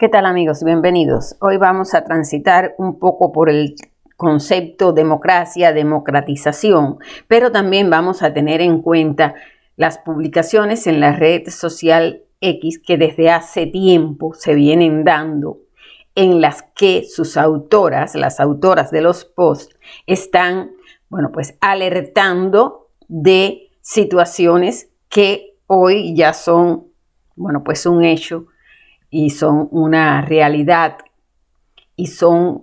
¿Qué tal, amigos? Bienvenidos. Hoy vamos a transitar un poco por el concepto democracia, democratización, pero también vamos a tener en cuenta las publicaciones en la red social X que desde hace tiempo se vienen dando, en las que sus autoras, las autoras de los posts, están, pues alertando de situaciones que hoy ya son, pues un hecho y son una realidad y son,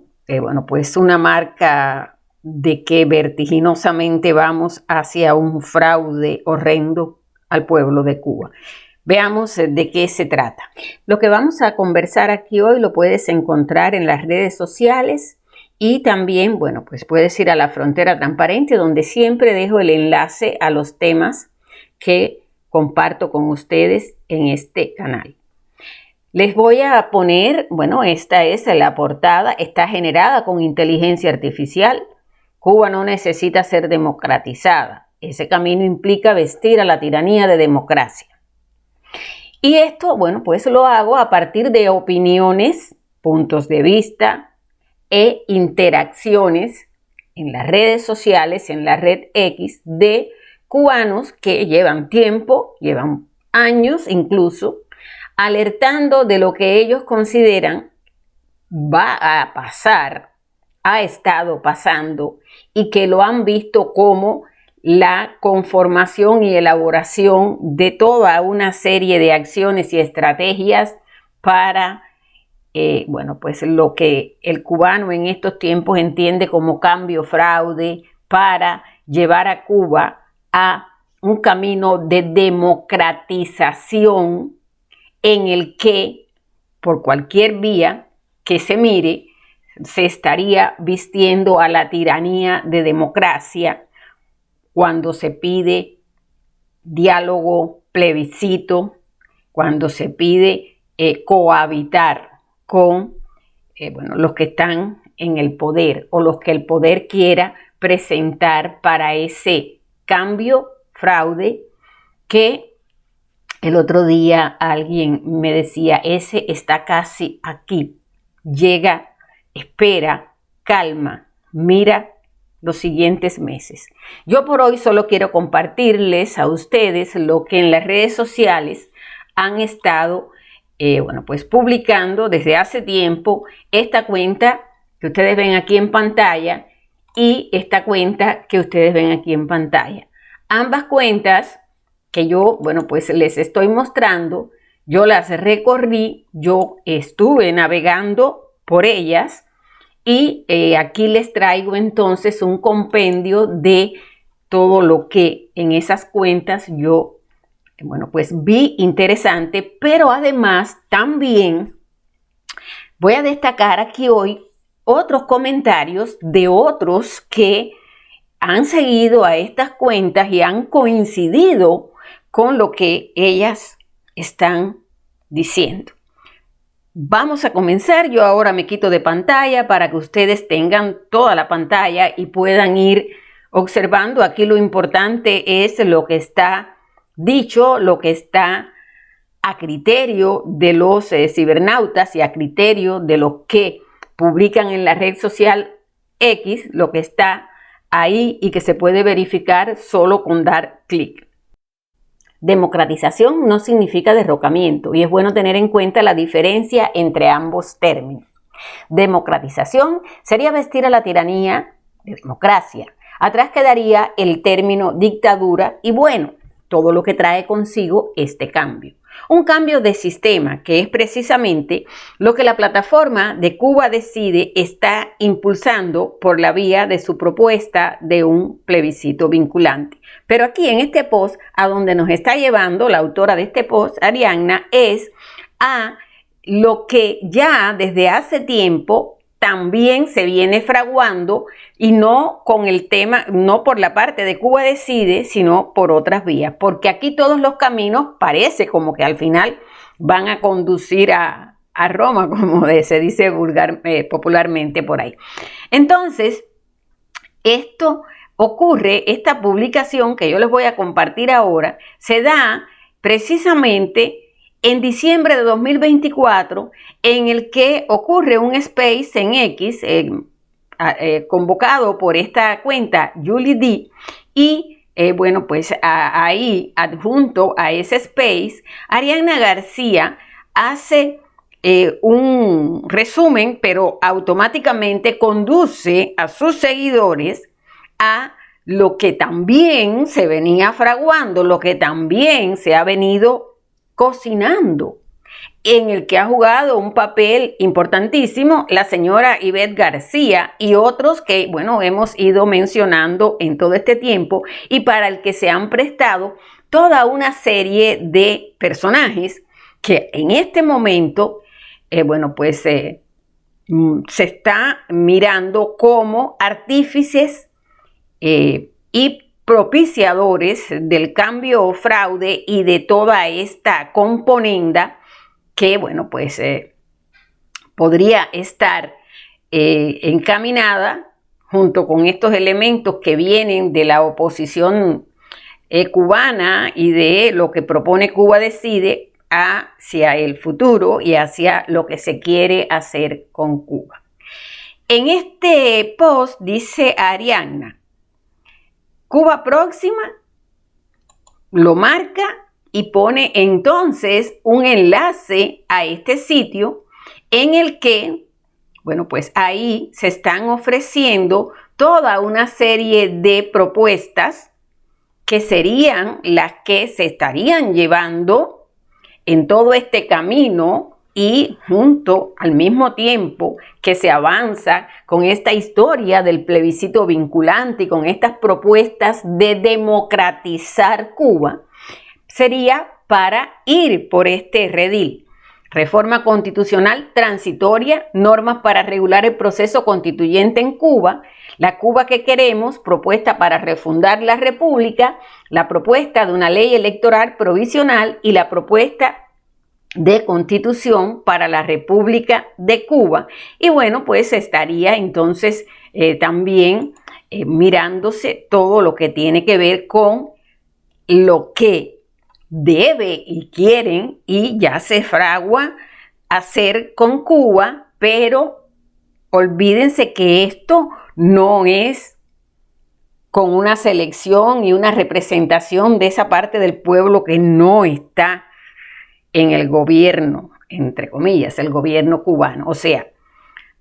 pues una marca de que vertiginosamente vamos hacia un fraude horrendo al pueblo de Cuba. Veamos de qué se trata. Lo que vamos a conversar aquí hoy lo puedes encontrar en las redes sociales y también, pues puedes ir a La Frontera Transparente, donde siempre dejo el enlace a los temas que comparto con ustedes en este canal. Les voy a poner, esta es la portada, está generada con inteligencia artificial. Cuba no necesita ser democratizada. Ese camino implica vestir a la tiranía de democracia. Y esto, pues lo hago a partir de opiniones, puntos de vista e interacciones en las redes sociales, en la red X, de cubanos que llevan tiempo, llevan años incluso, alertando de lo que ellos consideran va a pasar, ha estado pasando y que lo han visto como la conformación y elaboración de toda una serie de acciones y estrategias para, pues lo que el cubano en estos tiempos entiende como cambio, fraude, para llevar a Cuba a un camino de democratización en el que, por cualquier vía que se mire, se estaría vistiendo a la tiranía de democracia cuando se pide diálogo, plebiscito, cuando se pide cohabitar con los que están en el poder o los que el poder quiera presentar para ese cambio, fraude, que el otro día alguien me decía, ese está casi aquí, llega, espera, calma, mira los siguientes meses. Yo por hoy solo quiero compartirles a ustedes lo que en las redes sociales han estado, pues publicando desde hace tiempo esta cuenta que ustedes ven aquí en pantalla y esta cuenta que ustedes ven aquí en pantalla. Ambas cuentas que yo, pues les estoy mostrando, yo las recorrí, yo estuve navegando por ellas y aquí les traigo entonces un compendio de todo lo que en esas cuentas yo, pues vi interesante, pero además también voy a destacar aquí hoy otros comentarios de otros que han seguido a estas cuentas y han coincidido con lo que ellas están diciendo. Vamos a comenzar. Yo ahora me quito de pantalla para que ustedes tengan toda la pantalla y puedan ir observando. Aquí lo importante es lo que está dicho, lo que está a criterio de los cibernautas y a criterio de los que publican en la red social X, lo que está ahí y que se puede verificar solo con dar clic. Democratización no significa derrocamiento y es bueno tener en cuenta la diferencia entre ambos términos. Democratización sería vestir a la tiranía de democracia. Atrás quedaría el término dictadura y todo lo que trae consigo este cambio. Un cambio de sistema que es precisamente lo que la plataforma de Cuba Decide está impulsando por la vía de su propuesta de un plebiscito vinculante. Pero aquí en este post, a donde nos está llevando la autora de este post, Arianna, es a lo que ya desde hace tiempo también se viene fraguando y no con el tema, no por la parte de Cuba Decide, sino por otras vías, porque aquí todos los caminos parece como que al final van a conducir a Roma, como se dice popularmente por ahí. Entonces, esto ocurre, esta publicación que yo les voy a compartir ahora, se da precisamente en diciembre de 2024, en el que ocurre un space en X, convocado por esta cuenta Julie D, y bueno, pues ahí, adjunto a ese space, Arianna García hace un resumen, pero automáticamente conduce a sus seguidores a lo que también se venía fraguando, lo que también se ha venido cocinando, en el que ha jugado un papel importantísimo la señora Ivette García y otros que, bueno, hemos ido mencionando en todo este tiempo, y para el que se han prestado toda una serie de personajes que en este momento, bueno, pues se está mirando como artífices y propiciadores del cambio o fraude y de toda esta componenda que, bueno, pues podría estar encaminada junto con estos elementos que vienen de la oposición cubana y de lo que propone Cuba Decide hacia el futuro y hacia lo que se quiere hacer con Cuba. En este post dice Arianna, Cuba próxima, lo marca y pone entonces un enlace a este sitio en el que, bueno, pues ahí se están ofreciendo toda una serie de propuestas que serían las que se estarían llevando en todo este camino y junto al mismo tiempo que se avanza con esta historia del plebiscito vinculante y con estas propuestas de democratizar Cuba, sería para ir por este redil. Reforma constitucional transitoria, normas para regular el proceso constituyente en Cuba, la Cuba que queremos, propuesta para refundar la República, la propuesta de una ley electoral provisional y la propuesta de constitución para la República de Cuba. Y bueno, pues estaría entonces también mirándose todo lo que tiene que ver con lo que debe y quieren y ya se fragua hacer con Cuba, pero olvídense que esto no es con una selección y una representación de esa parte del pueblo que no está en el gobierno, entre comillas, el gobierno cubano. O sea,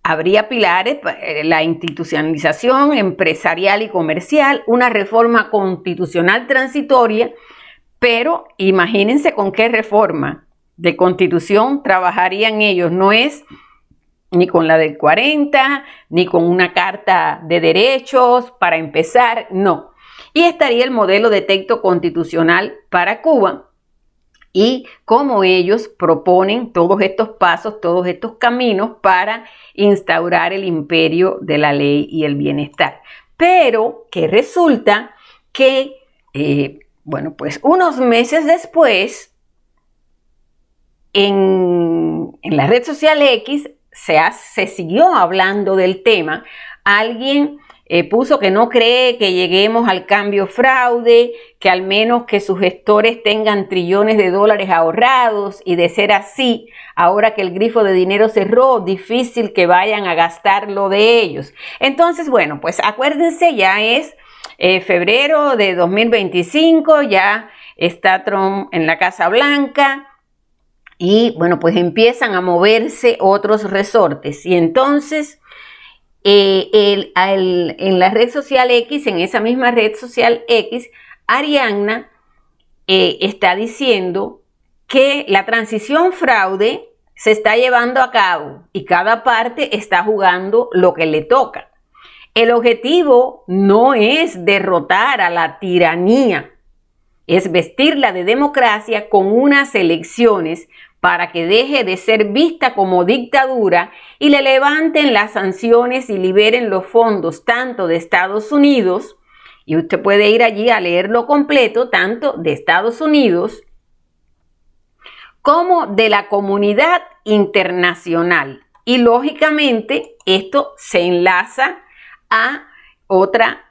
habría pilares, la institucionalización empresarial y comercial, una reforma constitucional transitoria, pero imagínense con qué reforma de constitución trabajarían ellos. No es ni con la del 40, ni con una carta de derechos para empezar, no. Y estaría el modelo de texto constitucional para Cuba y cómo ellos proponen todos estos pasos, todos estos caminos para instaurar el imperio de la ley y el bienestar. Pero que resulta que bueno, pues unos meses después, en la red social X se siguió hablando del tema. Alguien puso que no cree que lleguemos al cambio fraude, que al menos que sus gestores tengan trillones de dólares ahorrados, y de ser así, ahora que el grifo de dinero cerró, difícil que vayan a gastar lo de ellos. Entonces, bueno, pues acuérdense, ya es febrero de 2025, ya está Trump en la Casa Blanca y bueno, pues empiezan a moverse otros resortes. Y entonces en la red social X, en esa misma red social X, Arianna está diciendo que la transición fraude se está llevando a cabo y cada parte está jugando lo que le toca. El objetivo no es derrotar a la tiranía, es vestirla de democracia con unas elecciones para que deje de ser vista como dictadura y le levanten las sanciones y liberen los fondos tanto de Estados Unidos, y usted puede ir allí a leerlo completo, tanto de Estados Unidos como de la comunidad internacional. Y lógicamente esto se enlaza a otra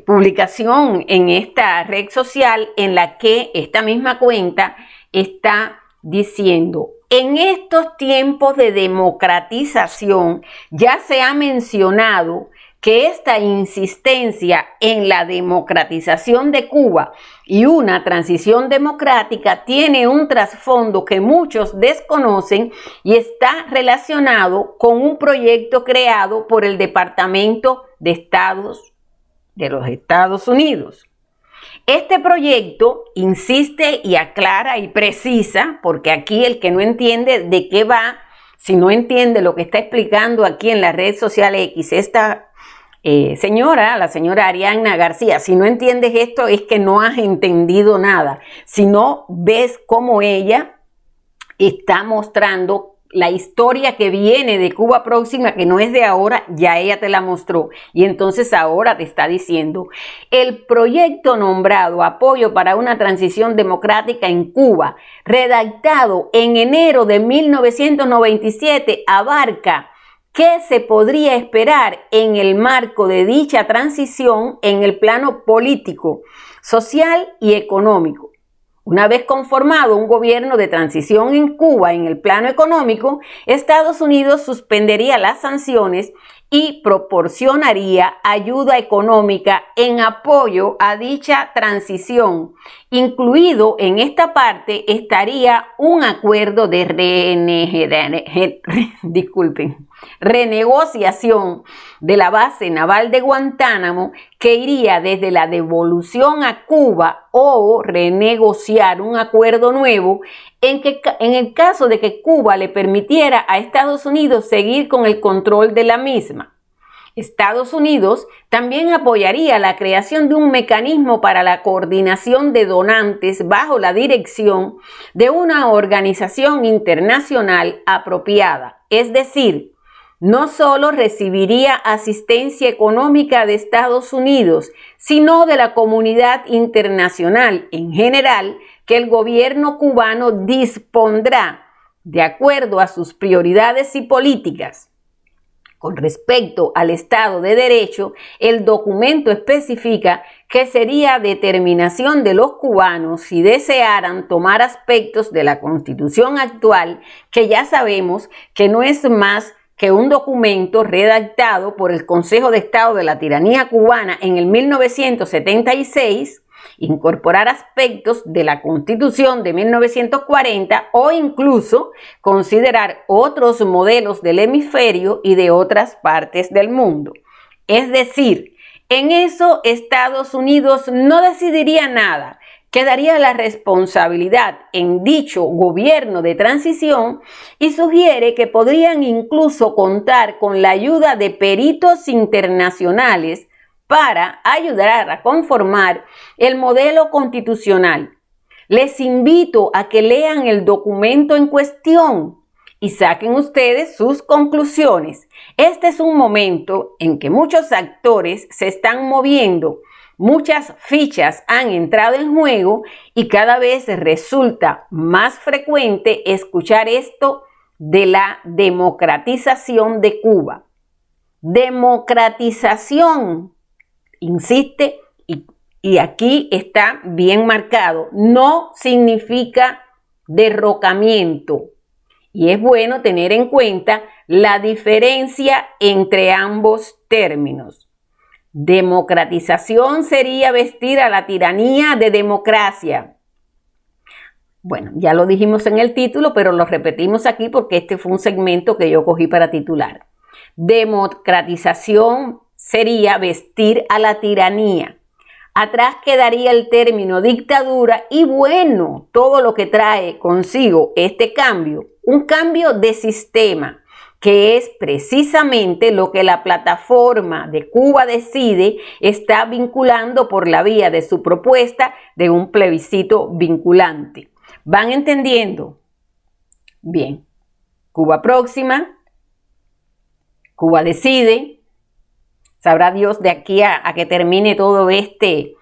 publicación en esta red social en la que esta misma cuenta está diciendo: en estos tiempos de democratización ya se ha mencionado que esta insistencia en la democratización de Cuba y una transición democrática tiene un trasfondo que muchos desconocen y está relacionado con un proyecto creado por el Departamento de Estado de los Estados Unidos. Este proyecto insiste y aclara y precisa, porque aquí el que no entiende de qué va, si no entiende lo que está explicando aquí en la red social X, esta la señora Arianna García, si no entiendes esto es que no has entendido nada. Si no ves cómo ella está mostrando la historia que viene de Cuba Próxima, que no es de ahora, ya ella te la mostró. Y entonces ahora te está diciendo: el proyecto nombrado Apoyo para una Transición Democrática en Cuba, redactado en enero de 1997, abarca ¿qué se podría esperar en el marco de dicha transición en el plano político, social y económico? Una vez conformado un gobierno de transición en Cuba en el plano económico, Estados Unidos suspendería las sanciones y proporcionaría ayuda económica en apoyo a dicha transición. Incluido en esta parte estaría un acuerdo de renegociación de la base naval de Guantánamo, que iría desde la devolución a Cuba o renegociar un acuerdo nuevo en el caso de que Cuba le permitiera a Estados Unidos seguir con el control de la misma. Estados Unidos también apoyaría la creación de un mecanismo para la coordinación de donantes bajo la dirección de una organización internacional apropiada, es decir, no solo recibiría asistencia económica de Estados Unidos, sino de la comunidad internacional en general, que el gobierno cubano dispondrá de acuerdo a sus prioridades y políticas. Con respecto al Estado de Derecho, el documento especifica que sería determinación de los cubanos si desearan tomar aspectos de la Constitución actual, que ya sabemos que no es más que un documento redactado por el Consejo de Estado de la Tiranía Cubana en el 1976, incorporar aspectos de la Constitución de 1940 o incluso considerar otros modelos del hemisferio y de otras partes del mundo. Es decir, en eso Estados Unidos no decidiría nada. Quedaría la responsabilidad en dicho gobierno de transición y sugiere que podrían incluso contar con la ayuda de peritos internacionales para ayudar a conformar el modelo constitucional. Les invito a que lean el documento en cuestión y saquen ustedes sus conclusiones. Este es un momento en que muchos actores se están moviendo. Muchas fichas han entrado en juego y cada vez resulta más frecuente escuchar esto de la democratización de Cuba. Democratización, insiste, y aquí está bien marcado, no significa derrocamiento. Y es bueno tener en cuenta la diferencia entre ambos términos. Democratización sería vestir a la tiranía de democracia. Bueno, ya lo dijimos en el título, pero lo repetimos aquí porque este fue un segmento que yo cogí para titular. Democratización sería vestir a la tiranía. Atrás quedaría el término dictadura y bueno, todo lo que trae consigo este cambio, un cambio de sistema, que es precisamente lo que la plataforma de Cuba Decide está vinculando por la vía de su propuesta de un plebiscito vinculante. ¿Van entendiendo? Bien, Cuba Próxima, Cuba Decide, sabrá Dios de aquí a que termine todo este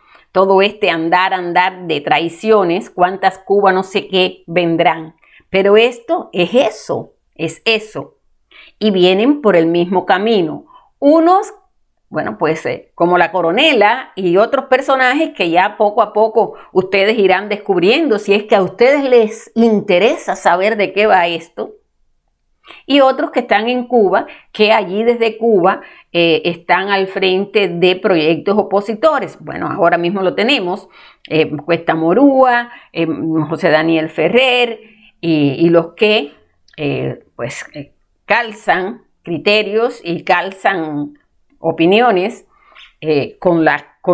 andar de traiciones, cuántas Cuba no sé qué vendrán. Pero esto es eso. Y vienen por el mismo camino. Unos bueno, pues como la Coronela y otros personajes que ya poco a poco ustedes irán descubriendo si es que a ustedes les interesa saber de qué va esto. Y otros que están en Cuba, que allí desde Cuba están al frente de proyectos opositores. Bueno, ahora mismo lo tenemos, Cuesta Morúa, José Daniel Ferrer y los que calzan criterios y calzan opiniones con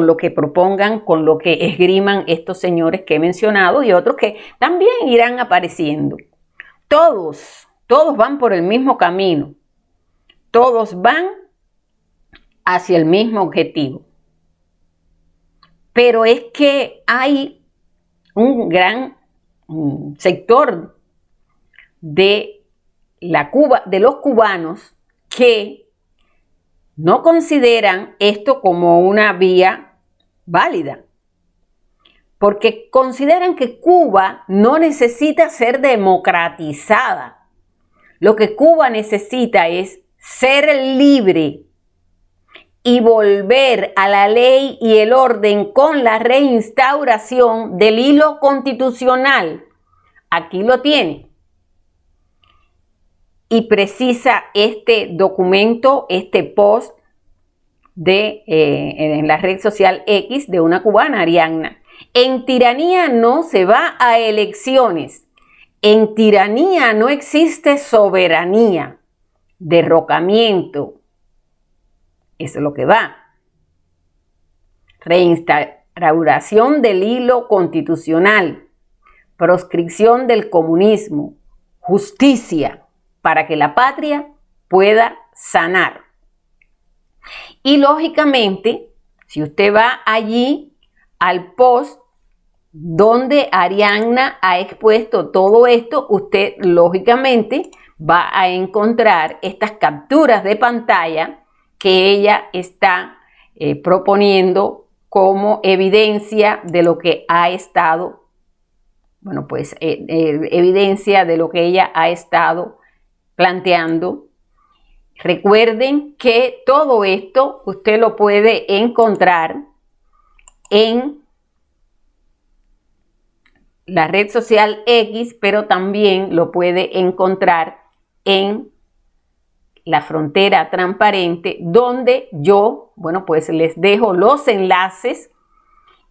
lo que propongan, con lo que esgriman estos señores que he mencionado y otros que también irán apareciendo. Todos van por el mismo camino, todos van hacia el mismo objetivo. Pero es que hay un gran sector de los cubanos que no consideran esto como una vía válida, porque consideran que Cuba no necesita ser democratizada. Lo que Cuba necesita es ser libre y volver a la ley y el orden con la reinstauración del hilo constitucional. Aquí lo tiene. Y precisa este documento, este post en la red social X de una cubana, Arianna. En tiranía no se va a elecciones. En tiranía no existe soberanía, derrocamiento. Eso es lo que va. Reinstauración del hilo constitucional, proscripción del comunismo, justicia para que la patria pueda sanar. Y lógicamente, si usted va allí al post donde Arianna ha expuesto todo esto, usted lógicamente va a encontrar estas capturas de pantalla que ella está proponiendo como evidencia de lo que ha estado, evidencia de lo que ella ha estado planteando. Recuerden que todo esto usted lo puede encontrar en la red social X, pero también lo puede encontrar en La Frontera Transparente, donde yo, les dejo los enlaces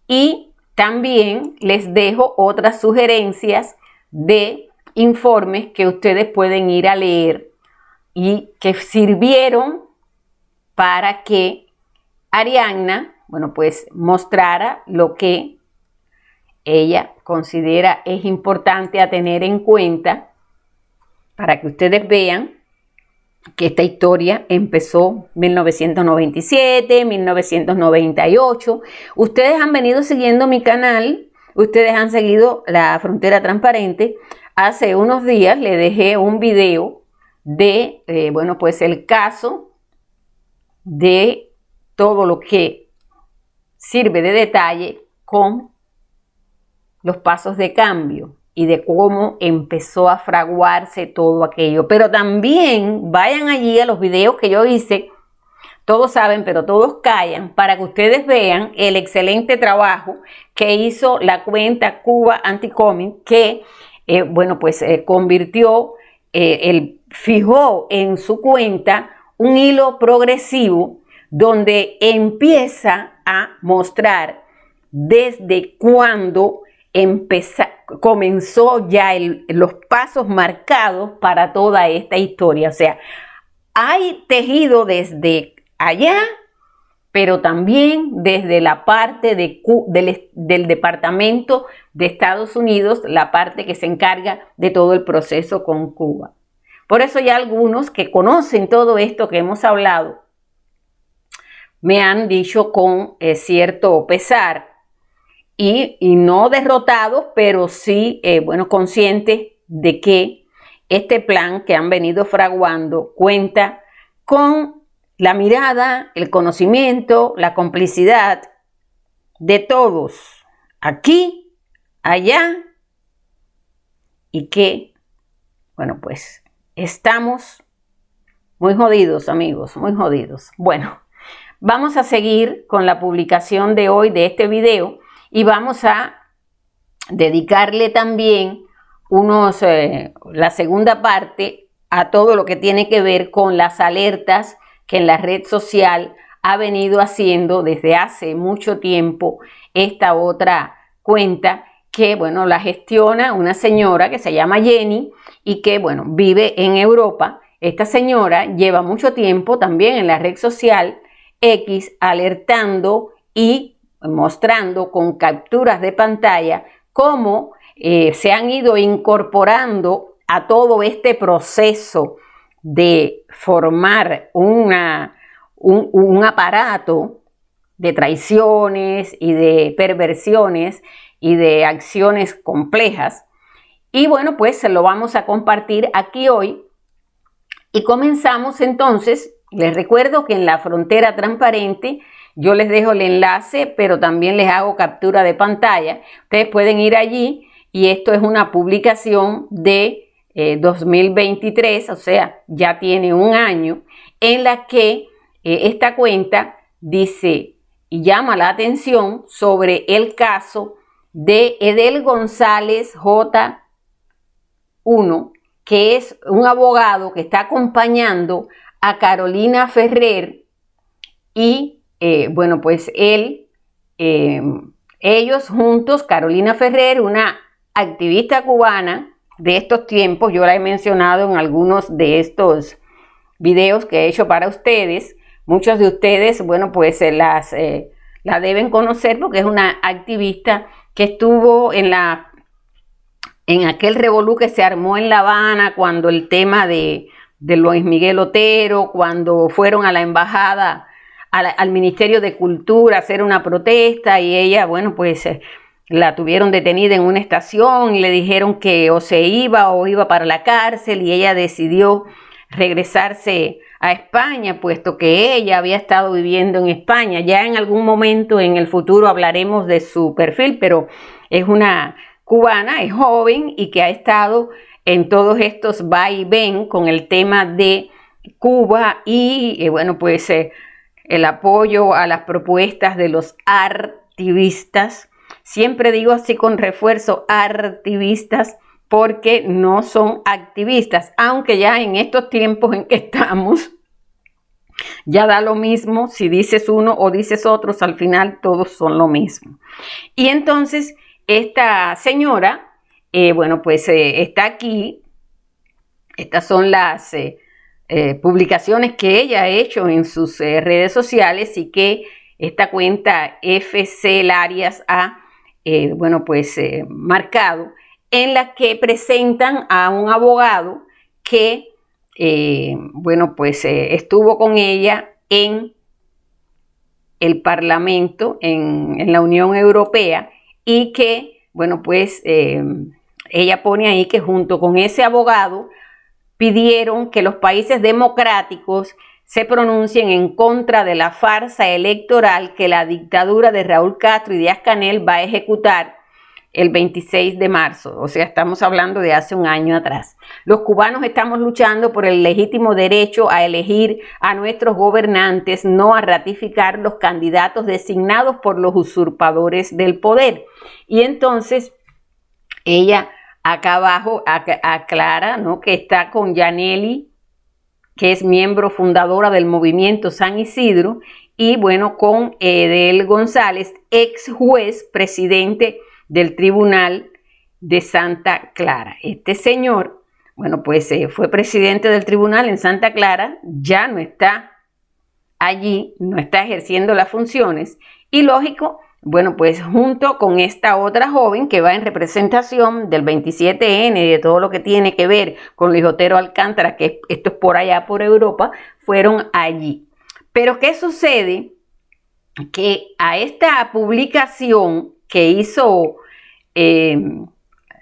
y también les dejo otras sugerencias de informes que ustedes pueden ir a leer y que sirvieron para que Arianna, mostrara lo que ella considera es importante a tener en cuenta para que ustedes vean que esta historia empezó en 1997, 1998. Ustedes han venido siguiendo mi canal, ustedes han seguido La Frontera Transparente. Hace unos días le dejé un video de, el caso de todo lo que sirve de detalle con los pasos de cambio y de cómo empezó a fraguarse todo aquello. Pero también vayan allí a los videos que yo hice, todos saben, pero todos callan, para que ustedes vean el excelente trabajo que hizo la cuenta Cuba Anti-Comming, que convirtió, fijó en su cuenta un hilo progresivo donde empieza a mostrar desde cuándo comenzó ya los pasos marcados para toda esta historia. O sea, hay tejido desde allá, pero también desde la parte del Departamento de Estados Unidos, la parte que se encarga de todo el proceso con Cuba. Por eso ya algunos que conocen todo esto que hemos hablado me han dicho con cierto pesar, y no derrotados, pero sí, conscientes de que este plan que han venido fraguando cuenta con la mirada, el conocimiento, la complicidad de todos, aquí, allá, y que, estamos muy jodidos, amigos, muy jodidos. Bueno, vamos a seguir con la publicación de hoy de este video y vamos a dedicarle también la segunda parte a todo lo que tiene que ver con las alertas que en la red social ha venido haciendo desde hace mucho tiempo esta otra cuenta que, bueno, la gestiona una señora que se llama Jenny y que, bueno, vive en Europa. Esta señora lleva mucho tiempo también en la red social X alertando y mostrando con capturas de pantalla cómo se han ido incorporando a todo este proceso de formar un aparato de traiciones y de perversiones y de acciones complejas. Y bueno, pues se lo vamos a compartir aquí hoy. Y comenzamos entonces. Les recuerdo que en la Frontera Transparente yo les dejo el enlace, pero también les hago captura de pantalla. Ustedes pueden ir allí y esto es una publicación de 2023, o sea, ya tiene un año, en la que esta cuenta dice y llama la atención sobre el caso de Edel González J1, que es un abogado que está acompañando a Carolina Ferrer y bueno, pues ellos juntos, Carolina Ferrer, una activista cubana de estos tiempos, yo la he mencionado en algunos de estos videos que he hecho para ustedes. Muchos de ustedes, bueno, pues la deben conocer porque es una activista que estuvo en aquel revolú que se armó en La Habana cuando el tema de Luis Miguel Otero, cuando fueron a la embajada, al Ministerio de Cultura a hacer una protesta y ella, bueno, pues la tuvieron detenida en una estación y le dijeron que o se iba o iba para la cárcel y ella decidió regresarse a España, puesto que ella había estado viviendo en España. Ya en algún momento en el futuro hablaremos de su perfil, pero es una cubana, es joven y que ha estado en todos estos va y ven con el tema de Cuba y bueno, pues el apoyo a las propuestas de los artivistas. Siempre digo así con refuerzo, artivistas, porque no son activistas, aunque ya en estos tiempos en que estamos, ya da lo mismo si dices uno o dices otros, al final todos son lo mismo. Y entonces esta señora, bueno, pues está aquí. Estas son las publicaciones que ella ha hecho en sus redes sociales y que esta cuenta FC Larias ha, bueno, pues marcado, en la que presentan a un abogado que, bueno, pues estuvo con ella en el Parlamento, en la Unión Europea, y que, bueno, pues ella pone ahí que junto con ese abogado pidieron que los países democráticos se pronuncien en contra de la farsa electoral que la dictadura de Raúl Castro y Díaz-Canel va a ejecutar el 26 de marzo. O sea, estamos hablando de hace un año atrás. Los cubanos estamos luchando por el legítimo derecho a elegir a nuestros gobernantes, no a ratificar los candidatos designados por los usurpadores del poder. Y entonces ella acá abajo aclara, ¿no?, que está con Yaneli, que es miembro fundadora del movimiento San Isidro, y bueno, con Edel González, ex juez presidente del Tribunal de Santa Clara. Este señor, bueno, pues fue presidente del tribunal en Santa Clara, ya no está allí, no está ejerciendo las funciones, y lógico, bueno, pues junto con esta otra joven que va en representación del 27N y de todo lo que tiene que ver con Luis Otero Alcántara, que esto es por allá por Europa, fueron allí. Pero ¿qué sucede? Que a esta publicación que hizo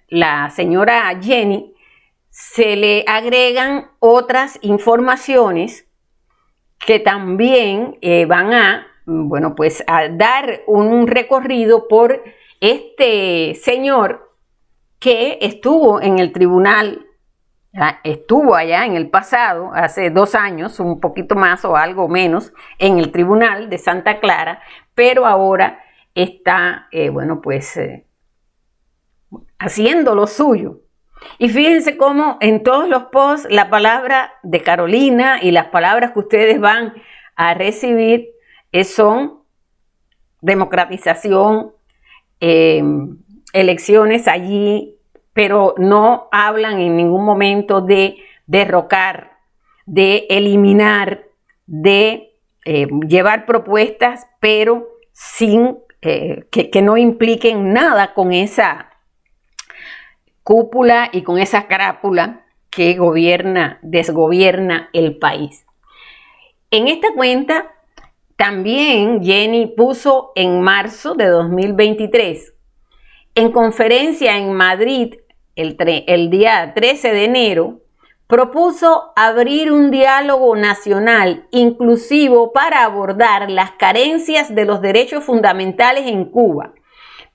la señora Jenny se le agregan otras informaciones que también van a, bueno, pues a dar un recorrido por este señor que estuvo en el tribunal estuvo allá en el pasado, hace 2 años, un poquito más o algo menos, en el Tribunal de Santa Clara, pero ahora está, haciendo lo suyo. Y fíjense cómo en todos los posts la palabra de Carolina y las palabras que ustedes van a recibir son democratización, elecciones allí, pero no hablan en ningún momento de derrocar, de eliminar, de llevar propuestas, pero sin que no impliquen nada con esa cúpula y con esa crápula que desgobierna el país. En esta cuenta también Jenny puso en marzo de 2023, en conferencia en Madrid el día 13 de enero, propuso abrir un diálogo nacional inclusivo para abordar las carencias de los derechos fundamentales en Cuba.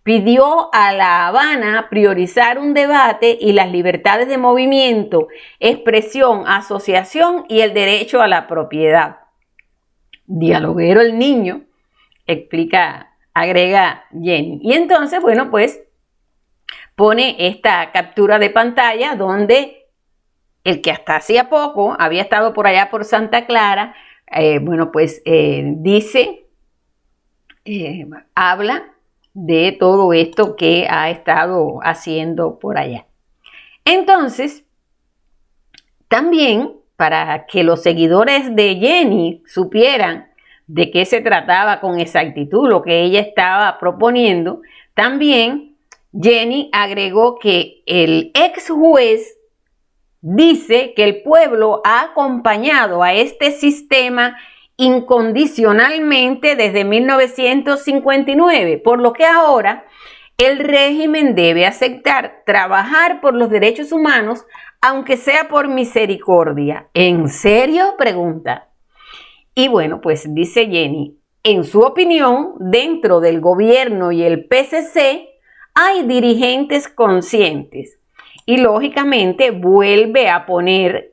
Pidió a La Habana priorizar un debate y las libertades de movimiento, expresión, asociación y el derecho a la propiedad. Dialoguero el niño, agrega Jenny. Y entonces, pone esta captura de pantalla donde el que hasta hacía poco había estado por allá por Santa Clara, habla de todo esto que ha estado haciendo por allá. Entonces, también para que los seguidores de Jenny supieran de qué se trataba con exactitud lo que ella estaba proponiendo, también Jenny agregó que el ex juez dice que el pueblo ha acompañado a este sistema incondicionalmente desde 1959, por lo que ahora el régimen debe aceptar trabajar por los derechos humanos, aunque sea por misericordia. ¿En serio?, pregunta. Y dice Jenny, en su opinión, dentro del gobierno y el PCC hay dirigentes conscientes. Y lógicamente vuelve a poner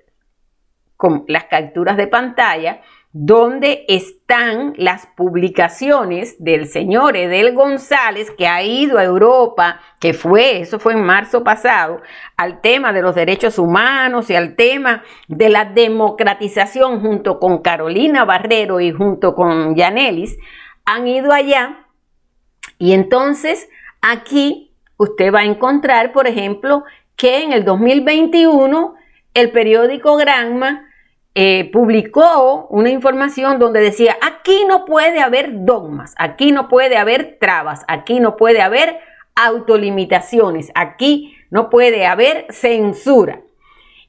con las capturas de pantalla donde están las publicaciones del señor Edel González, que ha ido a Europa, eso fue en marzo pasado, al tema de los derechos humanos y al tema de la democratización junto con Carolina Barrero y junto con Yanelis, han ido allá. Y entonces aquí usted va a encontrar, por ejemplo, que en el 2021 el periódico Granma publicó una información donde decía: aquí no puede haber dogmas, aquí no puede haber trabas, aquí no puede haber autolimitaciones, aquí no puede haber censura.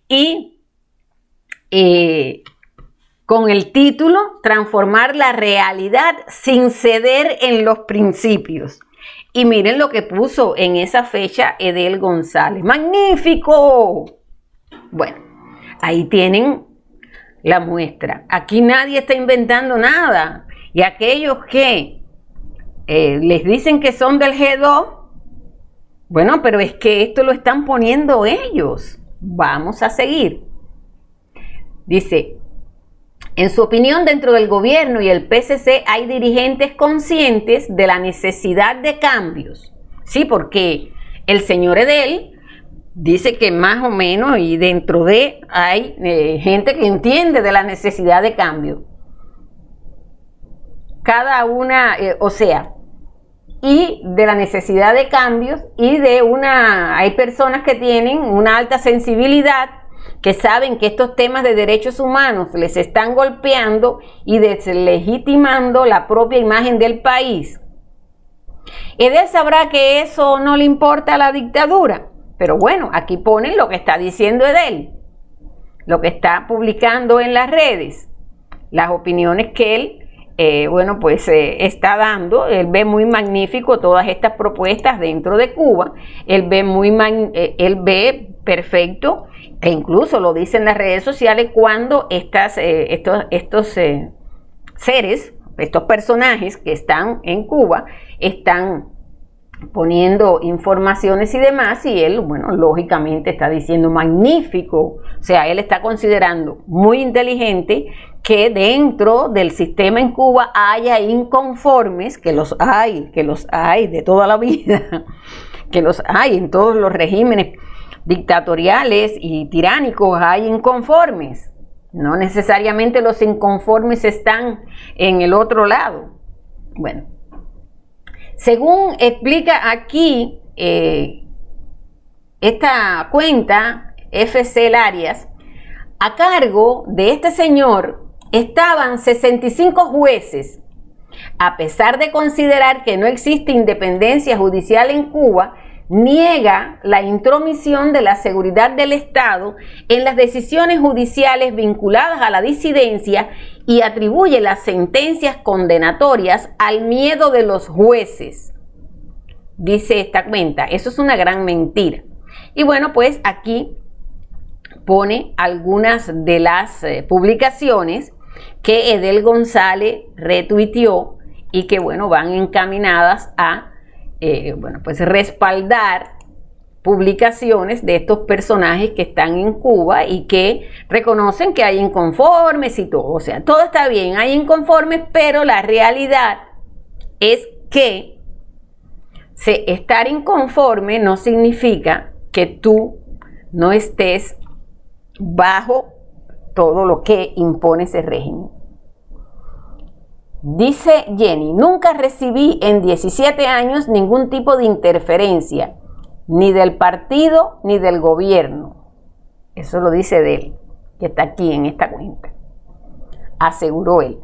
Y con el título Transformar la realidad sin ceder en los principios. Y miren lo que puso en esa fecha Edel González. ¡Magnífico! Bueno, ahí tienen la muestra. Aquí nadie está inventando nada. Y aquellos que les dicen que son del G2, pero es que esto lo están poniendo ellos. Vamos a seguir. Dice: en su opinión, dentro del gobierno y el PCC hay dirigentes conscientes de la necesidad de cambios. Sí, porque el señor Edel dice que más o menos, y dentro de hay gente que entiende de la necesidad de cambio. Cada una, y de la necesidad de cambios, y hay personas que tienen una alta sensibilidad, que saben que estos temas de derechos humanos les están golpeando y deslegitimando la propia imagen del país. Edel sabrá que eso no le importa a la dictadura, pero aquí ponen lo que está diciendo Edel, lo que está publicando en las redes, las opiniones que él está dando. Él ve muy magnífico todas estas propuestas dentro de Cuba, él ve perfecto, e incluso lo dice en las redes sociales cuando estos seres, estos personajes que están en Cuba, están poniendo informaciones y demás, y él, bueno, lógicamente está diciendo magnífico, o sea, él está considerando muy inteligente que dentro del sistema en Cuba haya inconformes, que los hay de toda la vida, que los hay en todos los regímenes dictatoriales y tiránicos, hay inconformes, no necesariamente los inconformes están en el otro lado. Bueno, según explica aquí esta cuenta FC Larias, a cargo de este señor estaban 65 jueces. A pesar de considerar que no existe independencia judicial en Cuba, niega la intromisión de la seguridad del Estado en las decisiones judiciales vinculadas a la disidencia y atribuye las sentencias condenatorias al miedo de los jueces. Dice esta cuenta, eso es una gran mentira. Y bueno, pues aquí pone algunas de las publicaciones que Edel González retuiteó y que, bueno, van encaminadas a pues respaldar publicaciones de estos personajes que están en Cuba y que reconocen que hay inconformes y todo. O sea, todo está bien, hay inconformes, pero la realidad es que estar inconforme no significa que tú no estés bajo todo lo que impone ese régimen. Dice Jenny, nunca recibí en 17 años ningún tipo de interferencia, ni del partido ni del gobierno. Eso lo dice de él, que está aquí en esta cuenta. Aseguró él.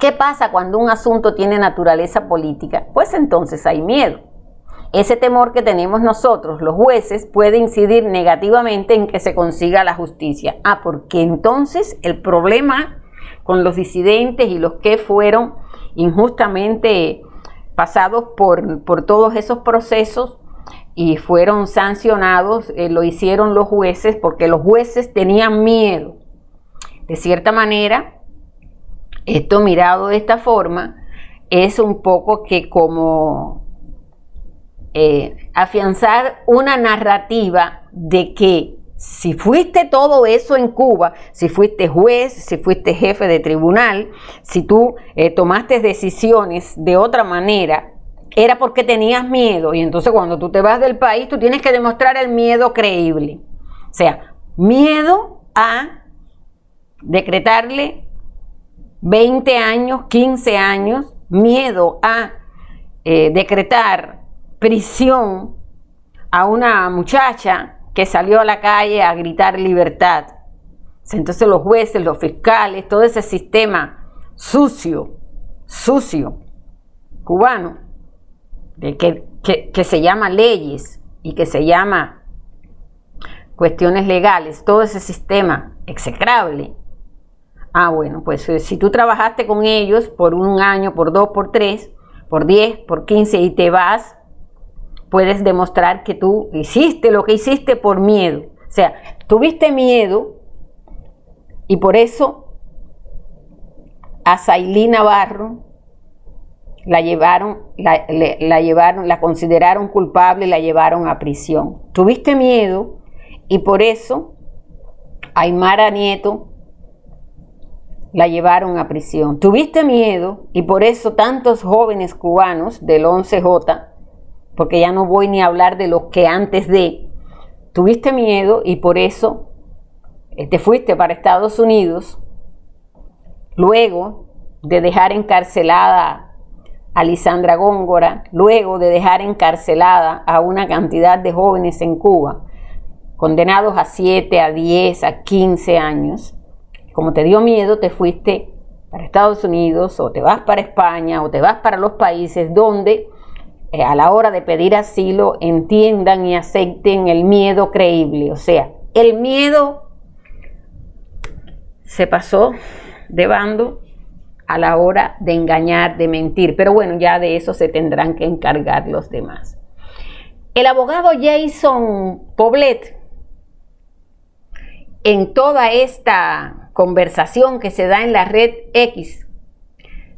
¿Qué pasa cuando un asunto tiene naturaleza política? Pues entonces hay miedo. Ese temor que tenemos nosotros, los jueces, puede incidir negativamente en que se consiga la justicia. Porque entonces el problema con los disidentes y los que fueron injustamente pasados por todos esos procesos y fueron sancionados, lo hicieron los jueces porque los jueces tenían miedo. De cierta manera, esto mirado de esta forma, es un poco que como afianzar una narrativa de que si fuiste todo eso en Cuba, si fuiste juez, si fuiste jefe de tribunal, si tú tomaste decisiones de otra manera, era porque tenías miedo. Y entonces cuando tú te vas del país, tú tienes que demostrar el miedo creíble. O sea, miedo a decretarle 20 años, 15 años, miedo a decretar prisión a una muchacha que salió a la calle a gritar libertad. Entonces los jueces, los fiscales, todo ese sistema sucio cubano, de que se llama leyes y que se llama cuestiones legales, todo ese sistema execrable. Bueno, pues si tú trabajaste con ellos por un año, por 2, por 3, por 10, por 15 y te vas, puedes demostrar que tú hiciste lo que hiciste por miedo. O sea, tuviste miedo y por eso a Sailí Navarro la consideraron culpable y la llevaron a prisión. Tuviste miedo y por eso a Aymara Nieto la llevaron a prisión. Tuviste miedo y por eso tantos jóvenes cubanos del 11J, porque ya no voy ni a hablar de los que antes de, tuviste miedo y por eso te fuiste para Estados Unidos, luego de dejar encarcelada a Lisandra Góngora, luego de dejar encarcelada a una cantidad de jóvenes en Cuba, condenados a 7, a 10, a 15 años. Como te dio miedo, te fuiste para Estados Unidos, o te vas para España, o te vas para los países donde a la hora de pedir asilo entiendan y acepten el miedo creíble. O sea, el miedo se pasó de bando a la hora de engañar, de mentir. Pero bueno, ya de eso se tendrán que encargar los demás. El abogado Jason Poblet, en toda esta conversación que se da en la red X,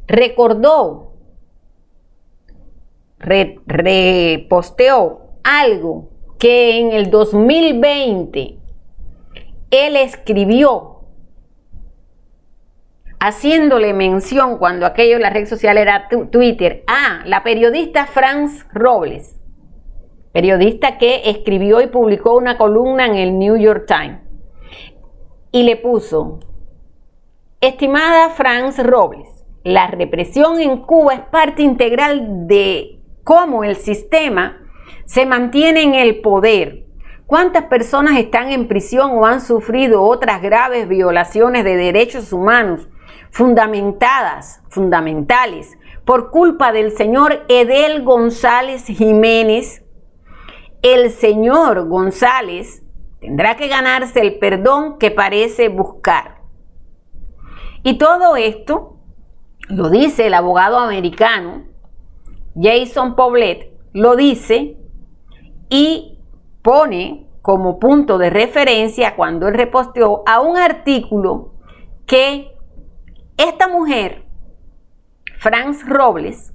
recordó reposteó algo que en el 2020 él escribió, haciéndole mención cuando aquello en la red social era Twitter, a la periodista France Robles, periodista que escribió y publicó una columna en el New York Times, y le puso: estimada France Robles, la represión en Cuba es parte integral de cómo el sistema se mantiene en el poder. ¿Cuántas personas están en prisión o han sufrido otras graves violaciones de derechos humanos fundamentales, por culpa del señor Edel González Jiménez? El señor González tendrá que ganarse el perdón que parece buscar. Y todo esto lo dice el abogado americano Jason Poblet, lo dice y pone como punto de referencia cuando él reposteó a un artículo que esta mujer, France Robles,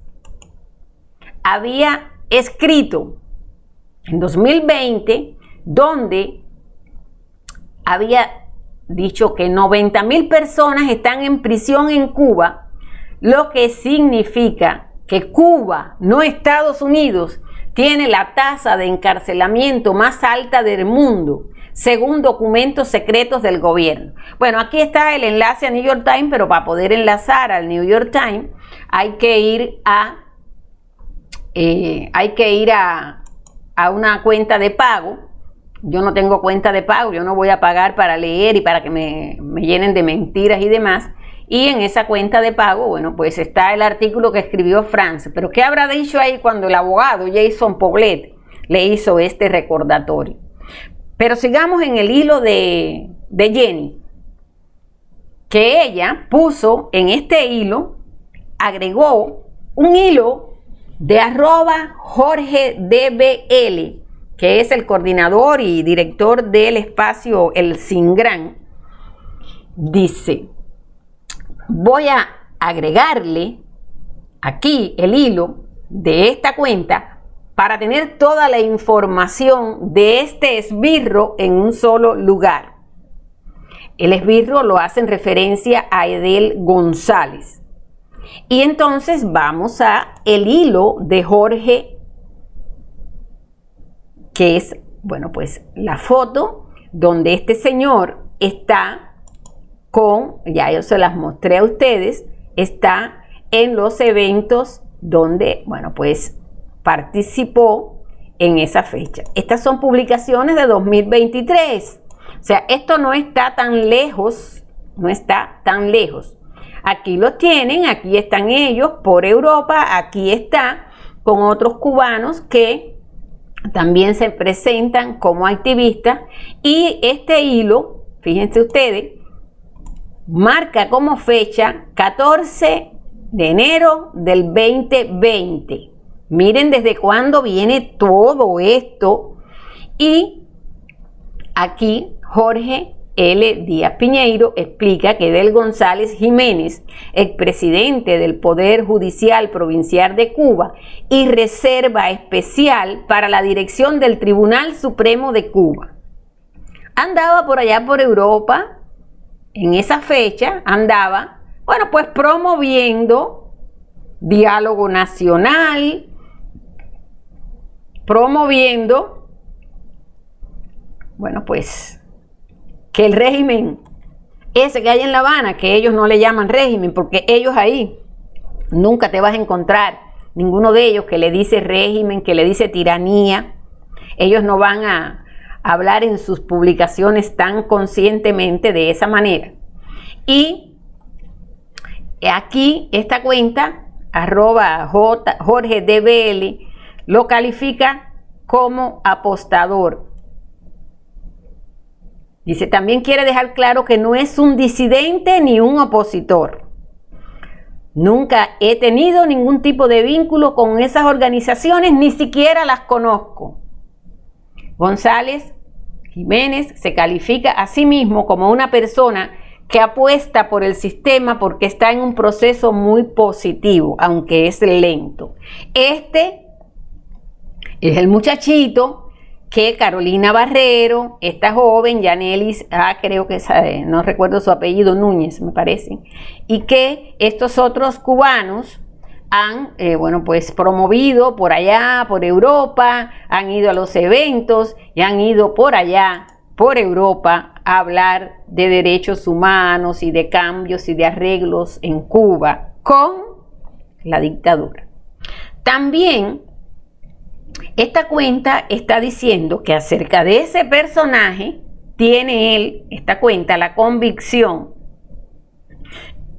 había escrito en 2020, donde había dicho que 90,000 personas están en prisión en Cuba, lo que significa que Cuba, no Estados Unidos, tiene la tasa de encarcelamiento más alta del mundo, según documentos secretos del gobierno. Bueno, aquí está el enlace a New York Times, pero para poder enlazar al New York Times hay que ir a una cuenta de pago. Yo no tengo cuenta de pago, yo no voy a pagar para leer y para que me llenen de mentiras y demás. Y en esa cuenta de pago, bueno, pues está el artículo que escribió France. Pero ¿qué habrá dicho ahí cuando el abogado Jason Poblet le hizo este recordatorio? Pero sigamos en el hilo de Jenny, que ella puso en este hilo, agregó un hilo de @JorgeDBL, que es el coordinador y director del espacio El Cingrán. Dice: voy a agregarle aquí el hilo de esta cuenta para tener toda la información de este esbirro en un solo lugar. El esbirro lo hace en referencia a Edel González. Y entonces vamos a el hilo de Jorge, que es, bueno, pues la foto donde este señor está con, ya yo se las mostré a ustedes, está en los eventos donde, bueno, pues participó en esa fecha. Estas son publicaciones de 2023. O sea, esto no está tan lejos, no está tan lejos. Aquí los tienen, aquí están ellos por Europa, aquí está con otros cubanos que también se presentan como activistas, y este hilo, fíjense ustedes, marca como fecha 14 de enero del 2020. Miren desde cuándo viene todo esto. Y aquí Jorge L. Díaz Piñeiro explica que Edel González Jiménez, expresidente del Poder Judicial Provincial de Cuba y reserva especial para la dirección del Tribunal Supremo de Cuba, andaba por allá por Europa. En esa fecha andaba, bueno, pues promoviendo diálogo nacional, promoviendo, bueno, pues que el régimen ese que hay en La Habana, que ellos no le llaman régimen, porque ellos ahí nunca te vas a encontrar ninguno de ellos que le dice régimen, que le dice tiranía. Ellos no van a hablar en sus publicaciones tan conscientemente de esa manera. Y aquí esta cuenta @JorgeDBL lo califica como apostador. Dice, también quiere dejar claro que no es un disidente ni un opositor. Nunca he tenido ningún tipo de vínculo con esas organizaciones, ni siquiera las conozco. González Jiménez se califica a sí mismo como una persona que apuesta por el sistema porque está en un proceso muy positivo, aunque es lento. Este Es el muchachito que Carolina Barrero, esta joven, Yanelis, creo que no recuerdo su apellido, Núñez me parece, y que estos otros cubanos han, pues promovido por allá, por Europa, han ido a los eventos y han ido por allá, por Europa, a hablar de derechos humanos y de cambios y de arreglos en Cuba con la dictadura. También esta cuenta está diciendo que acerca de ese personaje tiene él, esta cuenta, la convicción,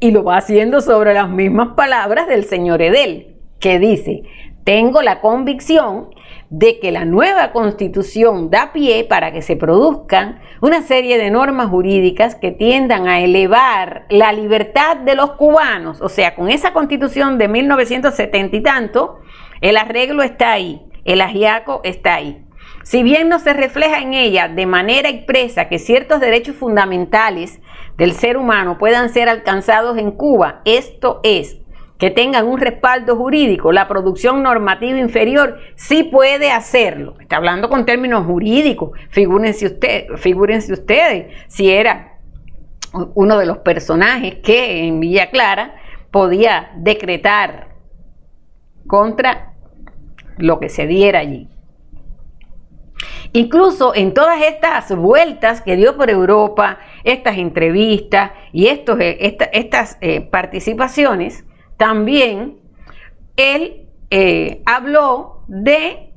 y lo va haciendo sobre las mismas palabras del señor Edel, que dice: tengo la convicción de que la nueva Constitución da pie para que se produzcan una serie de normas jurídicas que tiendan a elevar la libertad de los cubanos. O sea, con esa Constitución de 1970 y tanto, el arreglo está ahí. El ajiaco está ahí. Si bien no se refleja en ella de manera expresa que ciertos derechos fundamentales del ser humano puedan ser alcanzados en Cuba, esto es, que tengan un respaldo jurídico, la producción normativa inferior sí puede hacerlo. Está hablando con términos jurídicos. Figúrense ustedes si era uno de los personajes que en Villa Clara podía decretar contra lo que se diera allí. Incluso en todas estas vueltas que dio por Europa, estas entrevistas y estas participaciones, también él habló de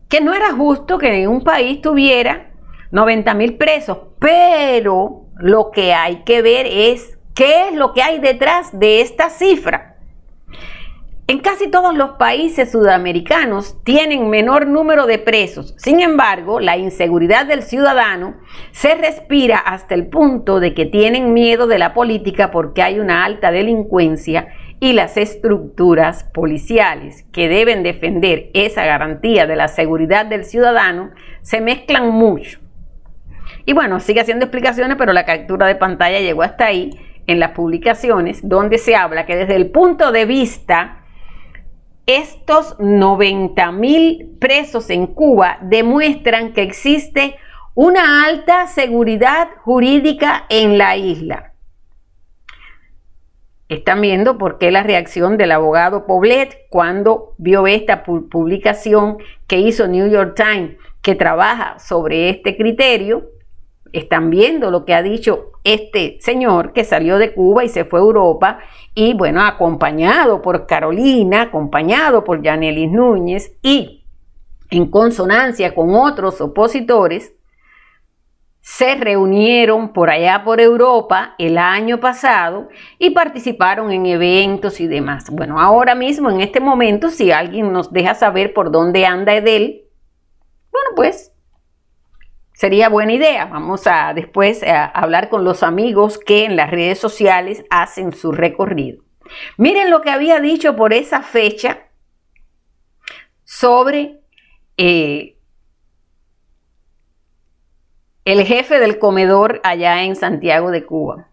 que no era justo que en un país tuviera 90,000 presos, pero lo que hay que ver es qué es lo que hay detrás de esta cifra. En casi todos los países sudamericanos tienen menor número de presos. Sin embargo, la inseguridad del ciudadano se respira hasta el punto de que tienen miedo de la política porque hay una alta delincuencia y las estructuras policiales que deben defender esa garantía de la seguridad del ciudadano se mezclan mucho. Y bueno, sigue haciendo explicaciones, pero la captura de pantalla llegó hasta ahí en las publicaciones donde se habla que desde el punto de vista estos 90,000 presos en Cuba demuestran que existe una alta seguridad jurídica en la isla. Están viendo por qué la reacción del abogado Poblet cuando vio esta publicación que hizo New York Times, que trabaja sobre este criterio. Están viendo lo que ha dicho este señor que salió de Cuba y se fue a Europa y bueno, acompañado por Carolina, acompañado por Yanelis Núñez y en consonancia con otros opositores, se reunieron por allá por Europa el año pasado y participaron en eventos y demás. Bueno, ahora mismo, en este momento, si alguien nos deja saber por dónde anda Edel, bueno, pues sería buena idea. Vamos a después a hablar con los amigos que en las redes sociales hacen su recorrido. Miren lo que había dicho por esa fecha sobre el jefe del comedor allá en Santiago de Cuba.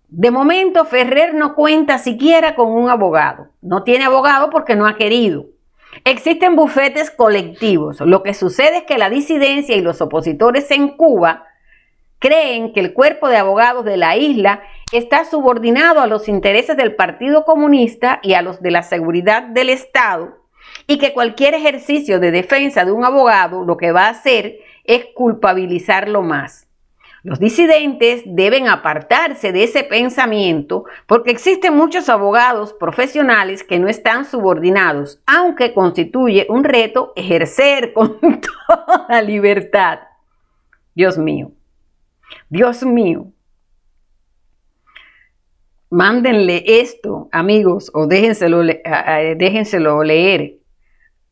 De momento, Ferrer no cuenta siquiera con un abogado. No tiene abogado porque no ha querido. Existen bufetes colectivos. Lo que sucede es que la disidencia y los opositores en Cuba creen que el cuerpo de abogados de la isla está subordinado a los intereses del Partido Comunista y a los de la seguridad del Estado, y que cualquier ejercicio de defensa de un abogado lo que va a hacer es culpabilizarlo más. Los disidentes deben apartarse de ese pensamiento porque existen muchos abogados profesionales que no están subordinados, aunque constituye un reto ejercer con toda libertad. Dios mío, Dios mío. Mándenle esto, amigos, o déjenselo leer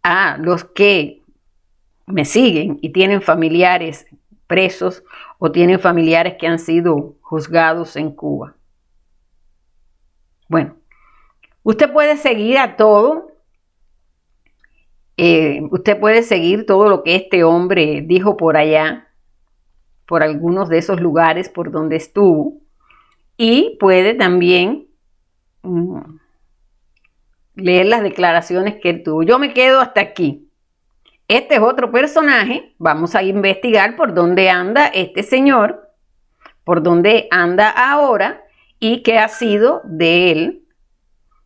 a los que me siguen y tienen familiares presos o tienen familiares que han sido juzgados en Cuba. Bueno, usted puede seguir a todo. Usted puede seguir todo lo que este hombre dijo por allá, por algunos de esos lugares por donde estuvo. Y puede también leer las declaraciones que él tuvo. Yo me quedo hasta aquí. Este es otro personaje. Vamos a investigar por dónde anda este señor, por dónde anda ahora y qué ha sido de él,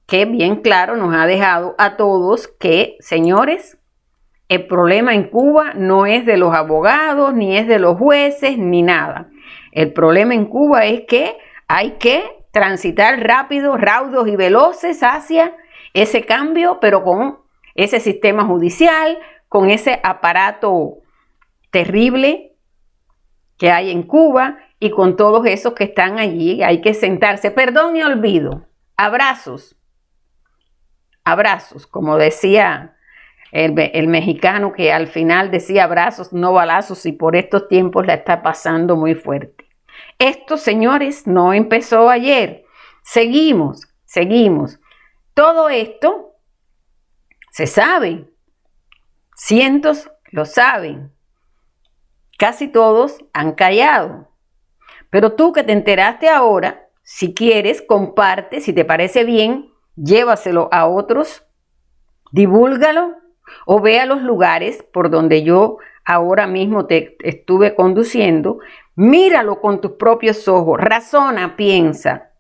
que bien claro nos ha dejado a todos que, señores, el problema en Cuba no es de los abogados, ni es de los jueces, ni nada. El problema en Cuba es que hay que transitar rápido, raudos y veloces hacia ese cambio, pero con ese sistema judicial, con ese aparato terrible que hay en Cuba y con todos esos que están allí. Hay que sentarse. Perdón y olvido. Abrazos. Abrazos, como decía el mexicano, que al final decía abrazos, no balazos, y por estos tiempos la está pasando muy fuerte. Esto, señores, no empezó ayer. Seguimos. Todo esto se sabe. Cientos lo saben. Casi todos han callado. Pero tú que te enteraste ahora, si quieres, comparte, si te parece bien, llévaselo a otros, divúlgalo o ve a los lugares por donde yo ahora mismo te estuve conduciendo. Míralo con tus propios ojos, razona, piensa,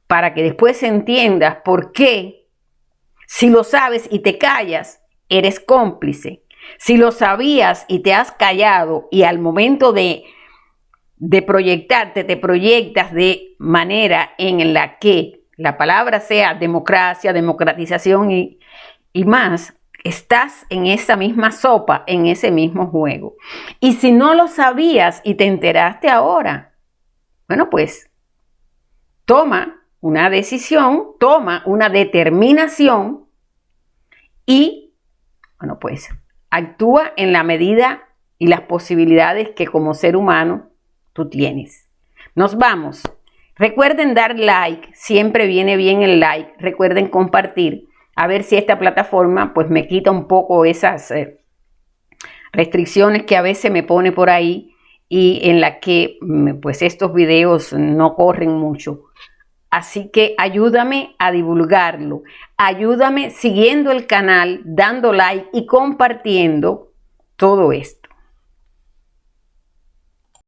para que después entiendas por qué, si lo sabes y te callas, eres cómplice. Si lo sabías y te has callado y al momento de proyectarte, te proyectas de manera en la que la palabra sea democracia, democratización y más, estás en esa misma sopa, en ese mismo juego. Y si no lo sabías y te enteraste ahora, bueno, pues toma una decisión, toma una determinación y, bueno, pues actúa en la medida y las posibilidades que como ser humano tú tienes. Nos vamos. Recuerden dar like, siempre viene bien el like. Recuerden compartir, a ver si esta plataforma pues me quita un poco esas restricciones que a veces me pone por ahí y en la que pues estos videos no corren mucho. Así que ayúdame a divulgarlo, ayúdame siguiendo el canal, dando like y compartiendo todo esto.